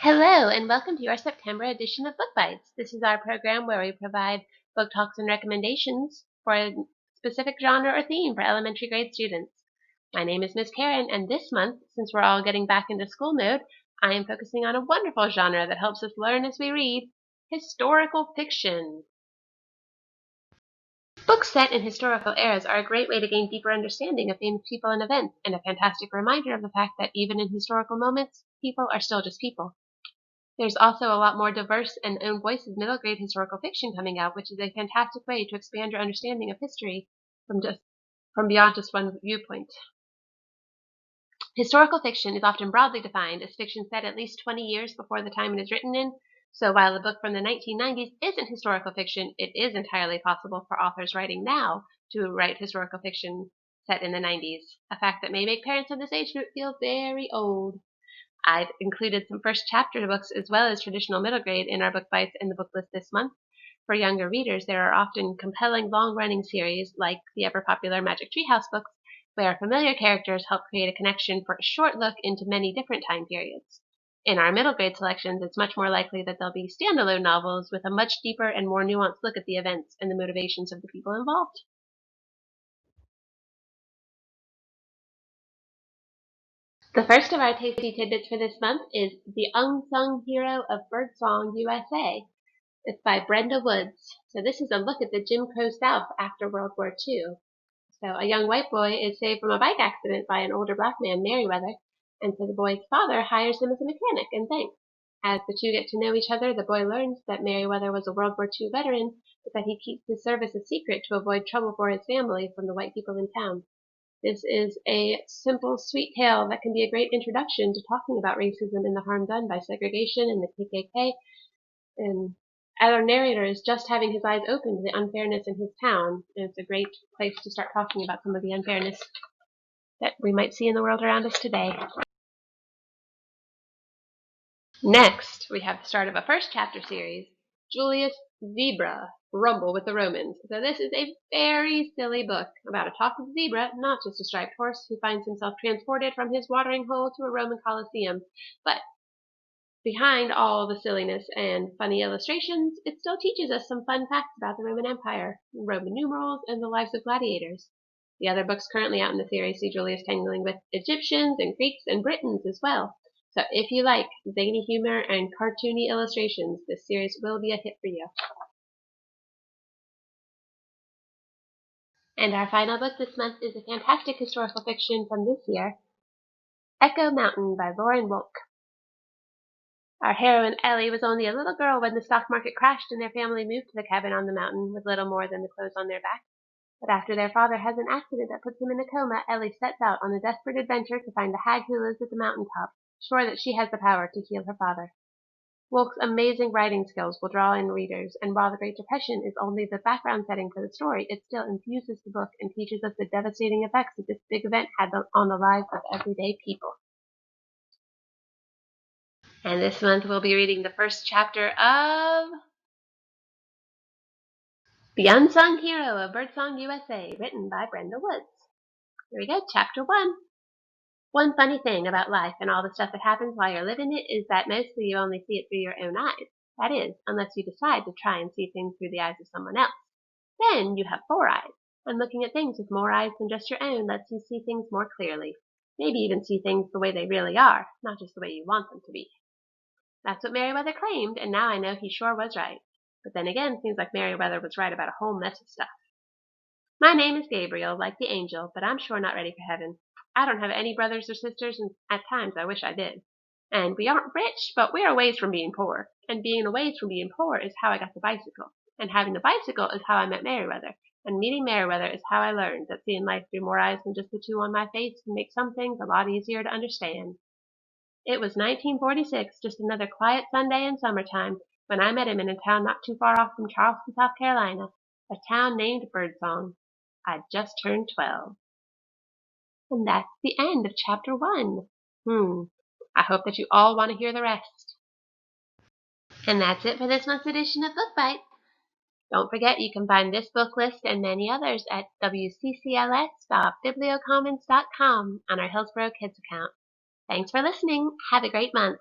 Hello, and welcome to our September edition of Book Bites. This is our program where we provide book talks and recommendations for a specific genre or theme for elementary grade students. My name is Miss Karen, and this month, since we're all getting back into school mode, I am focusing on a wonderful genre that helps us learn as we read, historical fiction. Books set in historical eras are a great way to gain deeper understanding of famous people and events, and a fantastic reminder of the fact that even in historical moments, people are still just people. There's also a lot more diverse and own voices middle grade historical fiction coming out, which is a fantastic way to expand your understanding of history from beyond just one viewpoint. Historical fiction is often broadly defined as fiction set at least 20 years before the time it is written in, so while a book from the 1990s isn't historical fiction, it is entirely possible for authors writing now to write historical fiction set in the 90s, a fact that may make parents of this age group feel very old. I've included some first chapter books as well as traditional middle grade in our book bites in the book list this month. For younger readers, there are often compelling long-running series like the ever-popular Magic Treehouse books, where familiar characters help create a connection for a short look into many different time periods. In our middle grade selections, it's much more likely that they'll be standalone novels with a much deeper and more nuanced look at the events and the motivations of the people involved. The first of our tasty tidbits for this month is The Unsung Hero of Birdsong USA. It's by Brenda Woods. So this is a look at the Jim Crow South after World War II. So a young white boy is saved from a bike accident by an older black man, Meriwether, and so the boy's father hires him as a mechanic in thanks. As the two get to know each other, the boy learns that Meriwether was a World War II veteran, but that he keeps his service a secret to avoid trouble for his family from the white people in town. This is a simple, sweet tale that can be a great introduction to talking about racism and the harm done by segregation and the KKK. And our narrator is just having his eyes open to the unfairness in his town, and it's a great place to start talking about some of the unfairness that we might see in the world around us today. Next, we have the start of a first chapter series, Julius Zebra, Rumble with the Romans. So this is a very silly book about a talking zebra, not just a striped horse, who finds himself transported from his watering hole to a Roman Colosseum. But behind all the silliness and funny illustrations, it still teaches us some fun facts about the Roman Empire, Roman numerals, and the lives of gladiators. The other books currently out in the series see Julius tangling with Egyptians and Greeks and Britons as well. So if you like zany humor and cartoony illustrations, this series will be a hit for you. And our final book this month is a fantastic historical fiction from this year, Echo Mountain by Lauren Wolk. Our heroine Ellie was only a little girl when the stock market crashed and their family moved to the cabin on the mountain with little more than the clothes on their backs. But after their father has an accident that puts him in a coma, Ellie sets out on a desperate adventure to find the hag who lives at the mountaintop, sure that she has the power to heal her father. Wolk's amazing writing skills will draw in readers, and while the Great Depression is only the background setting for the story, it still infuses the book and teaches us the devastating effects that this big event had on the lives of everyday people. And this month we'll be reading the first chapter of The Unsung Hero of Birdsong USA, written by Brenda Woods. Here we go, chapter 1. One funny thing about life and all the stuff that happens while you're living it is that mostly you only see it through your own eyes. That is, unless you decide to try and see things through the eyes of someone else. Then you have 4 eyes, and looking at things with more eyes than just your own lets you see things more clearly. Maybe even see things the way they really are, not just the way you want them to be. That's what Meriwether claimed, and now I know he sure was right. But then again, seems like Meriwether was right about a whole mess of stuff. My name is Gabriel, like the angel, but I'm sure not ready for heaven. I don't have any brothers or sisters, and at times I wish I did. And we aren't rich, but we're a ways from being poor. And being a ways from being poor is how I got the bicycle. And having the bicycle is how I met Meriwether. And meeting Meriwether is how I learned that seeing life through more eyes than just the 2 on my face can make some things a lot easier to understand. It was 1946, just another quiet Sunday in summertime, when I met him in a town not too far off from Charleston, South Carolina, a town named Birdsong. I'd just turned 12. And that's the end of chapter 1. I hope that you all want to hear the rest. And that's it for this month's edition of Book Bites. Don't forget you can find this book list and many others at wccls.bibliocommons.com on our Hillsborough Kids account. Thanks for listening. Have a great month.